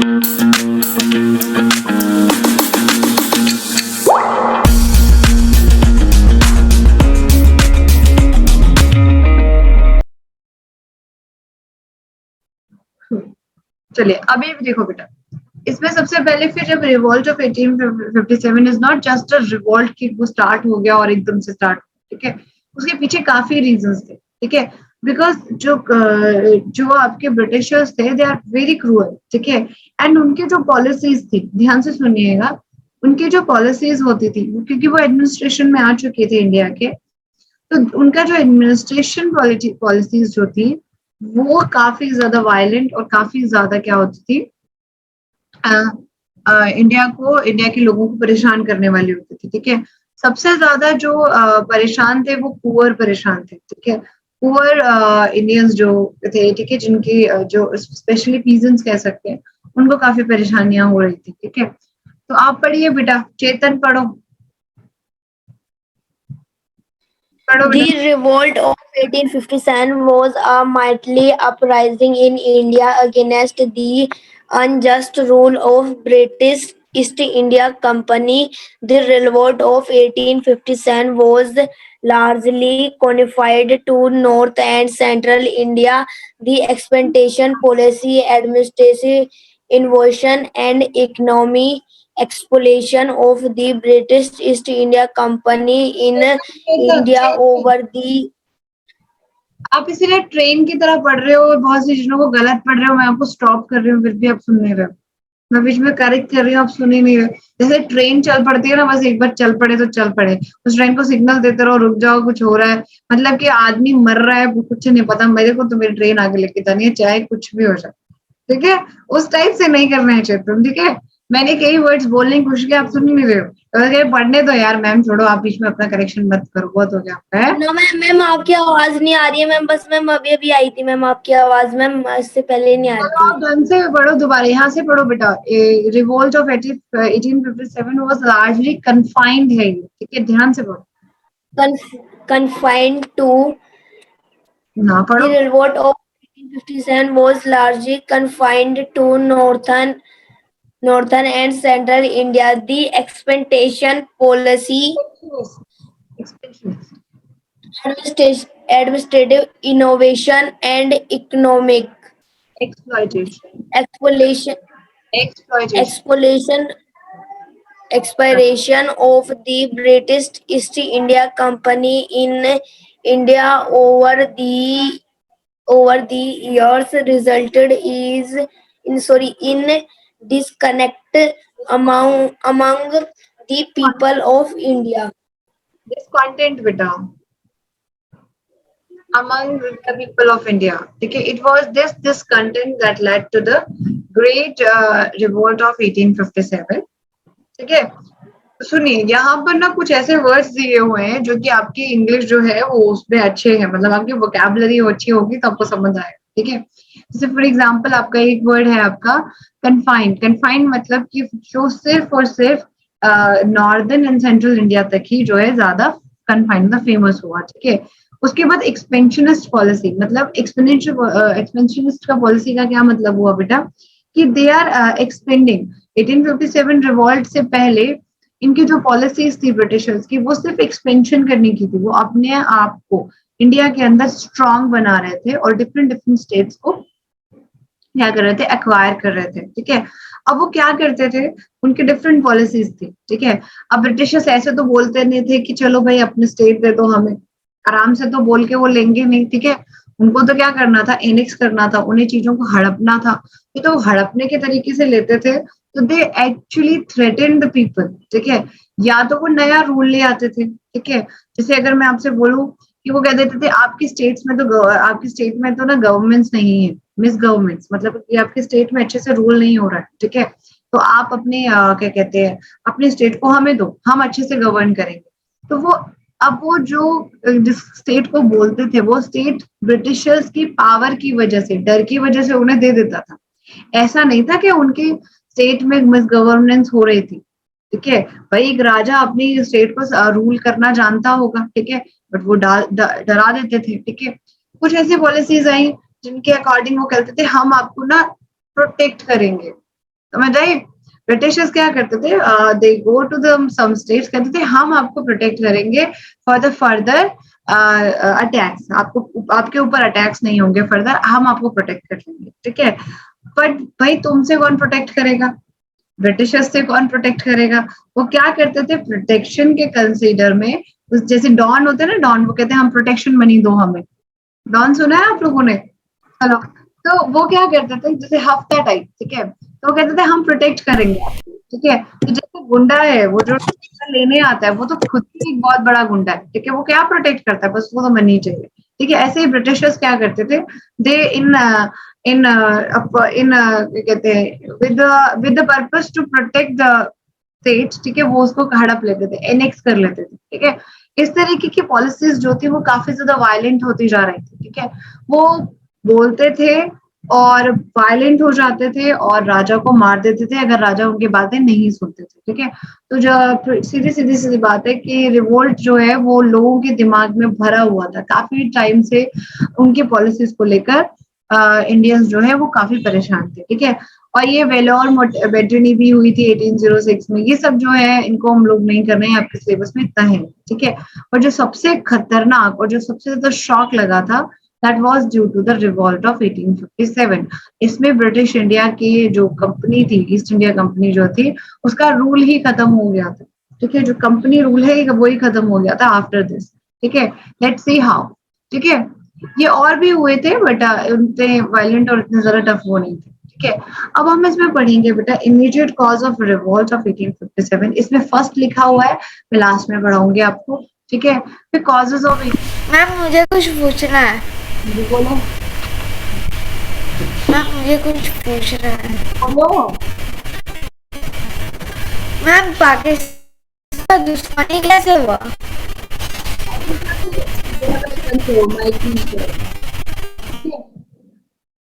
चलिए अभी देखो बेटा, इसमें सबसे पहले फिर जब revolt of 1857 is not just a revolt कि वो स्टार्ट हो गया और एकदम से स्टार्ट, ठीक है, उसके पीछे काफी रीजंस थे, ठीक है, बिकॉज जो आपके ब्रिटिशर्स थे दे आर वेरी क्रूअल, ठीक है, एंड उनके जो पॉलिसीज थी, ध्यान से सुनिएगा, उनकी जो पॉलिसीज होती थी, क्योंकि वो एडमिनिस्ट्रेशन में आ चुके थे इंडिया के, तो उनका जो एडमिनिस्ट्रेशन पॉलिसीज जो थी वो काफी ज्यादा वायलेंट और काफी ज्यादा क्या होती थी, इंडिया के लोगों को परेशान करने वाली होती थी, ठीक है। सबसे ज्यादा जो परेशान थे वो पुअर परेशान थे, ठीक है, पुअर इंडियंस जो थे, ठीक है, जिनकी जो स्पेशली पीजेंट्स कह सकते हैं, उनको काफी परेशानियां हो रही थी, ठीक है। तो आप पढ़िए बेटा, चेतन पढ़ो, पढ़ो The बेटा। revolt of 1857 was a mighty uprising in India against the unjust rule of British East India Company. The revolt of 1857 was largely confined to North and Central India. The expansion policy, administrative innovation, and economic exploitation of the British East India Company in India over the आप इसीलिए train की तरह पढ़ रहे हो और बहुत सी चीजों को गलत पढ़ रहे हो, मैं आपको स्टॉप कर रही हूँ फिर भी आप सुन नहीं रहे हो, मैं बीच में करेक्ट कर रही हूँ, आप सुन ही नहीं रहे। जैसे ट्रेन चल पड़ती है ना, बस एक बार चल पड़े तो चल पड़े, उस ट्रेन को सिग्नल देते रहो, रुक जाओ, कुछ हो रहा है, मतलब कि आदमी मर रहा है, कुछ नहीं पता मेरे को, तो मेरी ट्रेन आगे लेके जानी है, चाहे कुछ भी हो जाए, ठीक है, उस टाइप से नहीं करना है चेतन, ठीक है। मैंने कई वर्ड्स बोलने की कोशिश की, आप सुन ही नहीं रहे हो, तो पढ़ने दो यार, मैम छोड़ो, आप बीच में अपना करेक्शन मत करो, बहुत हो गया आपका है। ना मैम आपकी आवाज नहीं आ रही है मैम, बस मैम अभी अभी आई थी मैम आपकी आवाज, मैम इससे पहले नहीं आ रही चलो थी। आप ढंग से पढ़ो, दोबारा यहाँ से पढ़ो बेटा। Revolt of 1857 was largely confined है, ठीक है, ध्यान से पढ़ो, Confined to ना the पढ़ो, revolt of 1857 was largely confined to northern and central India. The expansion policy, administrative innovation, and economic exploitation, exploration exploitation, exploration expiration of the British East India Company in India over the years resulted in disconnect among the people of India. discontent बेटा among the people of India, ठीक है, it was this discontent that led to the great revolt of 1857, ठीक है। सुनिए यहाँ पर ना कुछ ऐसे वर्ड्स दिए हुए हैं जो कि आपकी इंग्लिश जो है वो उसमें अच्छे हैं, मतलब आपकी वोकैबुलरी अच्छी होगी तो आपको समझ आएगा, ठीक है। जैसे फॉर एग्जांपल आपका एक वर्ड है आपका कन्फाइंड, कन्फाइंड मतलब कि जो सिर्फ और सिर्फ नॉर्दर्न एंड सेंट्रल इंडिया तक ही जो है ज्यादा कन्फाइंड, मतलब फेमस हुआ, ठीक है। उसके बाद एक्सपेंशनिस्ट पॉलिसी, मतलब एक्सपेंशनिस्ट का पॉलिसी का क्या मतलब हुआ बेटा, कि दे आर एक्सपेंडिंग 1857 रिवॉल्ट से पहले इनकी जो पॉलिसीज थी ब्रिटिशर्स की, वो सिर्फ एक्सपेंशन करने की थी, वो अपने आप को इंडिया के अंदर स्ट्रांग बना रहे थे और डिफरेंट डिफरेंट स्टेट्स को क्या कर रहे थे, एक्वायर कर रहे थे, ठीक है। अब वो क्या करते थे, उनकी डिफरेंट पॉलिसीज थी, ठीक है। अब ब्रिटिशर्स ऐसे तो बोलते नहीं थे कि चलो भाई अपने स्टेट दे दो हमें, आराम से तो बोल के वो लेंगे नहीं, ठीक है। उनको तो क्या करना था, एनेक्स करना था, उन्हें चीजों को हड़पना था, तो हड़पने के तरीके से लेते थे, तो they actually threaten the people, ठीक है। या तो वो नया रूल ले आते थे, ठीक है, जैसे अगर मैं आपसे बोलूं कि वो कह देते थे आपकी स्टेट में तो ना गवर्नमेंट्स नहीं है, मिस गवर्नमेंट्स, मतलब कि आपके स्टेट में अच्छे से रूल नहीं हो रहा है, ठीक है, तो आप अपने क्या कहते हैं, अपने स्टेट को हमें दो, हम अच्छे से गवर्न करेंगे। तो वो अब वो जो जिस स्टेट को बोलते थे, वो स्टेट ब्रिटिशर्स की पावर की वजह से, डर की वजह से उन्हें दे देता था। ऐसा नहीं था कि उनके स्टेट में मिस गवर्नेंस हो रही थी, ठीक है, भाई एक राजा अपनी स्टेट को रूल करना जानता होगा, ठीक है, बट वो डरा देते थे, ठीक है। कुछ ऐसी पॉलिसीज आई जिनके अकॉर्डिंग वो कहते थे हम आपको ना प्रोटेक्ट करेंगे, समझ आई? ब्रिटिशर्स क्या करते थे, they go to the some states, कहते थे हम आपको प्रोटेक्ट करेंगे फॉर द फर्दर अटैक्स, आपको आपके ऊपर अटैक्स नहीं होंगे फर्दर, हम आपको प्रोटेक्ट कर लेंगे, ठीक है। बट भाई तुमसे कौन प्रोटेक्ट करेगा, ब्रिटिशर्स से कौन प्रोटेक्ट करेगा। वो क्या करते थे प्रोटेक्शन के कंसीडर में, जैसे डॉन होते हैं ना, डॉन वो कहते हैं हम प्रोटेक्शन मनी दो हमें, डॉन सुना है आप लोगों ने? हेलो। तो वो क्या करते थे जैसे हफ्ता टाइप, ठीक है, तो वो कहते थे हम प्रोटेक्ट करेंगे आपको, ठीक है। तो जैसे गुंडा है वो जो लेने आता है वो तो खुद ही एक बहुत बड़ा गुंडा है, ठीक है, वो क्या प्रोटेक्ट करता है, बस वो तो मनी चाहिए, ठीक है। ऐसे ही ब्रिटिशर्स क्या करते थे, दे इन इन इन क्या कहते हैं, with the purpose to protect the states, ठीक है, वो उसको हड़प लेते थे, एनेक्स कर लेते थे, ठीक है। इस तरीके की पॉलिसीज जो थी वो काफी ज्यादा वायलेंट होती जा रही थी, ठीक है। वो बोलते थे और वायलेंट हो जाते थे और राजा को मार देते थे अगर राजा उनकी बातें नहीं सुनते थे, ठीक है। तो जो सीधी सीधी सीधी बात है कि रिवोल्ट जो है वो लोगों के दिमाग में भरा हुआ था काफी टाइम से, उनकी पॉलिसीज को लेकर इंडियंस जो है वो काफी परेशान थे, ठीक है। और ये वेलोर वेटरनी भी हुई थी 1806 में, ये सब जो है इनको हम लोग नहीं कर रहे हैं, आपके सिलेबस में इतना है, ठीक है। और जो सबसे खतरनाक और जो सबसे ज्यादा शॉक लगा था, that was due to the revolt of 1857। इसमें ब्रिटिश इंडिया की जो कंपनी थी, ईस्ट इंडिया कंपनी जो थी, उसका रूल ही खत्म हो गया था, ठीक है। जो कंपनी रूल है वो ही खत्म हो गया था आफ्टर दिस, ठीक है। लेट्स सी हाउ, ठीक है। ये और भी हुए थे बट उतने वायलेंट और इतने ज्यादा टफ वो नहीं थे, ठीक है। अब हम इसमें पढ़ेंगे बेटा immediate cause of revolt of 1857, इसमें फर्स्ट लिखा हुआ है, मैं लास्ट में पढ़ाऊंगी आपको, ठीक है। फिर कॉजेज ऑफ, मैम मुझे कुछ पूछना है। बोलो मैम मुझे कुछ पूछना है। बोलो। मैम पाकिस्तान का दुश्मनी कैसे हुआ?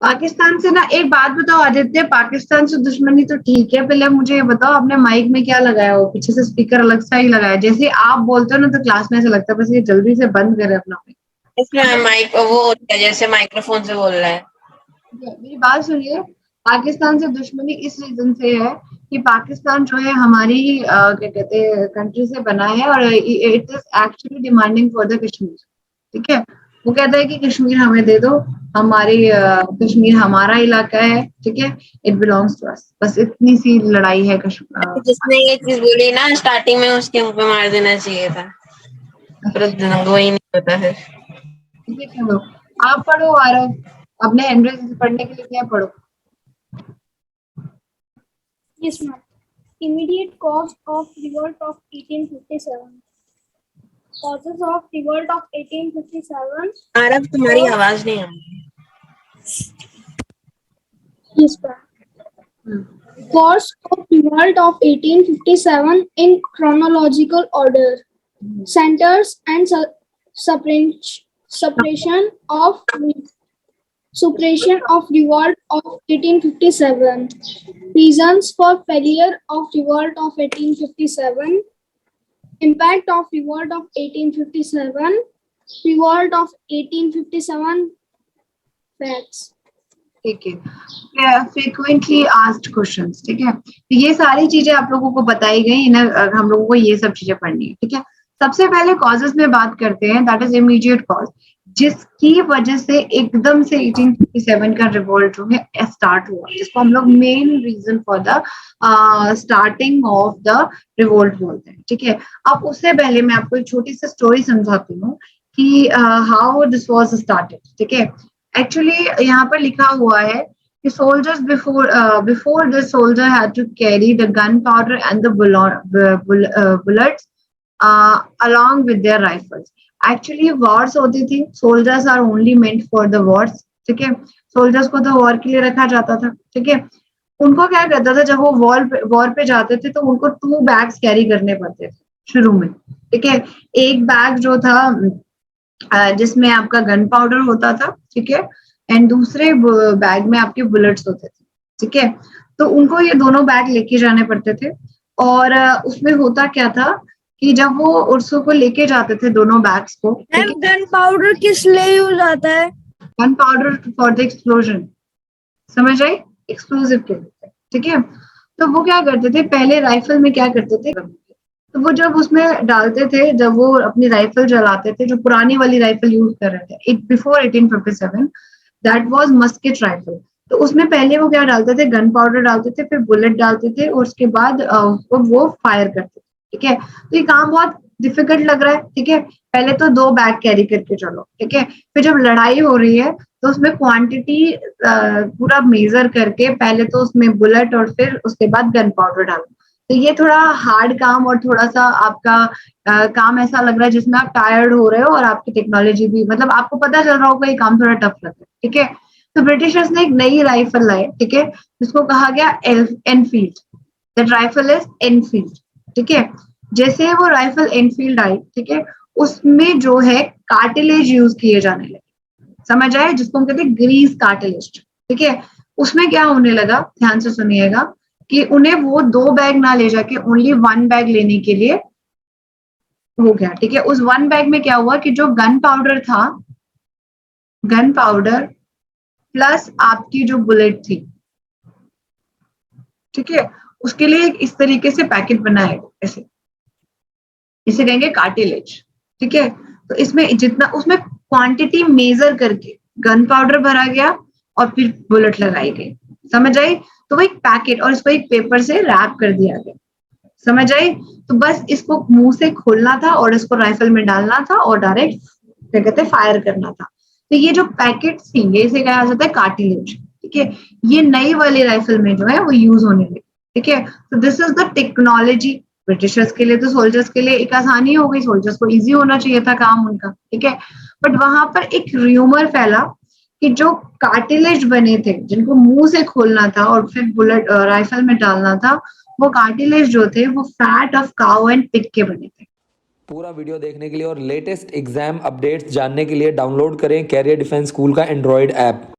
पाकिस्तान से ना, एक बात बताओ आदित्य, पाकिस्तान से दुश्मनी तो ठीक है, पहले मुझे ये बताओ आपने माइक में क्या लगाया हो, पीछे से स्पीकर अलग सा ही लगाया, जैसे आप बोलते हो ना तो क्लास में ऐसा लगता है बस ये जल्दी से बंद करे अपना mic। इसमें माइक वो होता है जैसे माइक्रोफोन से बोल रहा है। मेरी बात सुनिए, पाकिस्तान से दुश्मनी इस रीजन से है कि पाकिस्तान जो है हमारी क्या कहते हैं कंट्री से बना है और it is actually demanding for the Kashmir, ठीक है। वो कहता है कि कश्मीर हमें दे दो, हमारी कश्मीर हमारा इलाका है, ठीक है, इट बिलोंग्स टू अस, बस इतनी सी लड़ाई है कश्मीर। जिसने ये चीज बोली ना स्टार्टिंग में उसके मुंह पे मार देना चाहिए था, पर वही नहीं होता फिर। ठीक है, चलो आप पढ़ो आरव, अपने एंड्रेस पढ़ने के लिए क्या पढ़ो। Yes, ma'am. Immediate cause of revolt of 1857. Causes of revolt of 1857. Aarav तुम्हारी आवाज नहीं आ रही। Yes, ma'am. Cause of revolt of 1857 in chronological order. Centers and suppression of revolt of 1857. Reasons for failure of revolt of 1857. Impact of revolt of 1857. Revolt of 1857. Facts. ठीक है, frequently asked questions, ठीक है। तो ये सारी चीजें आप लोगों को बताई गई, इन्हें हम लोगों को ये सब चीजें पढ़नी है, ठीक है। सबसे पहले कॉजेस में बात करते हैं, दैट इज इमीडिएट कॉज, जिसकी वजह से एकदम से 1857 का रिवोल्ट जो है स्टार्ट हुआ, जिसको हम लोग main reason for the starting of the revolt बोलते हैं, ठीक है। अब उससे पहले मैं आपको एक छोटी सी स्टोरी समझाती हूँ कि हाउ दिस वाज स्टार्टेड, ठीक है। एक्चुअली यहाँ पर लिखा हुआ है कि soldiers before the soldier had to carry the gunpowder and the bullets along with their rifles. Actually wars होती थी, soldiers are only meant for the wars, ठीक है। soldiers को तो war के लिए रखा जाता था, ठीक है। उनको क्या करता था, जब वो वॉर पे जाते थे तो उनको 2 बैग्स कैरी करने पड़ते थे शुरू में, ठीक है। एक बैग जो था जिसमें आपका गन पाउडर होता था, ठीक है, एंड दूसरे बैग में आपके बुलेट्स होते थे, ठीक है। तो उनको ये दोनों बैग लेके जाने पड़ते थे और उसमें होता क्या था कि जब वो उर्सों को लेके जाते थे दोनों बैग्स को, गन पाउडर किस लिए यूज आता है? Gun powder for the explosion, समझ आई, एक्सप्लोजिव के लिए, ठीक है। तो वो क्या करते थे, पहले राइफल में क्या करते थे, तो वो जब उसमें डालते थे, जब वो अपनी राइफल चलाते थे, जो पुरानी वाली राइफल यूज कर रहे थे before 1857, that was musket rifle. तो उसमें पहले वो क्या डालते थे, गन पाउडर डालते थे, फिर बुलेट डालते थे और उसके बाद वो फायर करते थे। ठीक है, तो ये काम बहुत डिफिकल्ट लग रहा है। ठीक है, पहले तो 2 बैग कैरी करके चलो। ठीक है, फिर जब लड़ाई हो रही है तो उसमें क्वांटिटी पूरा मेजर करके पहले तो उसमें बुलेट और फिर उसके बाद गन पाउडर डालो। तो ये थोड़ा हार्ड काम और थोड़ा सा आपका काम ऐसा लग रहा है जिसमें आप टायर्ड हो रहे हो और आपकी टेक्नोलॉजी भी, मतलब आपको पता चल रहा होगा ये काम थोड़ा टफ लग रहा है। ठीक है, तो ब्रिटिशर्स ने एक नई राइफल लाए। ठीक है, जिसको कहा गया Enfield. That rifle is Enfield. ठीक है, जैसे वो राइफल एनफील्ड आई, ठीक है, उसमें जो है कार्टिलेज यूज किए जाने लगे। समझ आए, जिसको हम कहते हैं ग्रीस कार्टिलेज। ठीक है, उसमें क्या होने लगा, ध्यान से सुनिएगा, कि उन्हें वो 2 बैग ना ले जाके ओनली 1 बैग लेने के लिए हो गया। ठीक है, उस 1 बैग में क्या हुआ कि जो गन पाउडर था, गन पाउडर प्लस आपकी जो बुलेट थी, ठीक है, उसके लिए इस तरीके से पैकेट बनाए, ऐसे, इसे कहेंगे कार्टिलेज। ठीक है, तो इसमें जितना उसमें क्वांटिटी मेजर करके गन पाउडर भरा गया और फिर बुलेट लगाई गई। समझ आई, तो वो एक पैकेट और इसको एक पेपर से रैप कर दिया गया। समझ आई, तो बस इसको मुंह से खोलना था और इसको राइफल में डालना था और डायरेक्ट क्या कहते हैं फायर करना था। तो ये जो पैकेट थी ये इसे कहा जाता है कार्टिलेज। ठीक है, ये नई वाली राइफल में जो है वो यूज होने लगी। ठीक है, तो this is the technology. Britishers के लिए तो सोल्जर्स के लिए एक आसानी हो गई, सोल्जर्स को इजी होना चाहिए था काम उनका। ठीक है, बट वहां पर एक र्यूमर फैला कि जो कार्टिलेज बने थे जिनको मुंह से खोलना था और फिर बुलेट राइफल में डालना था, वो कार्टिलेज जो थे वो fat of cow and pig के बने थे। पूरा वीडियो देखने के लिए और लेटेस्ट एग्जाम अपडेट्स जानने के लिए डाउनलोड करें कैरियर डिफेंस स्कूल का एंड्रॉयड ऐप।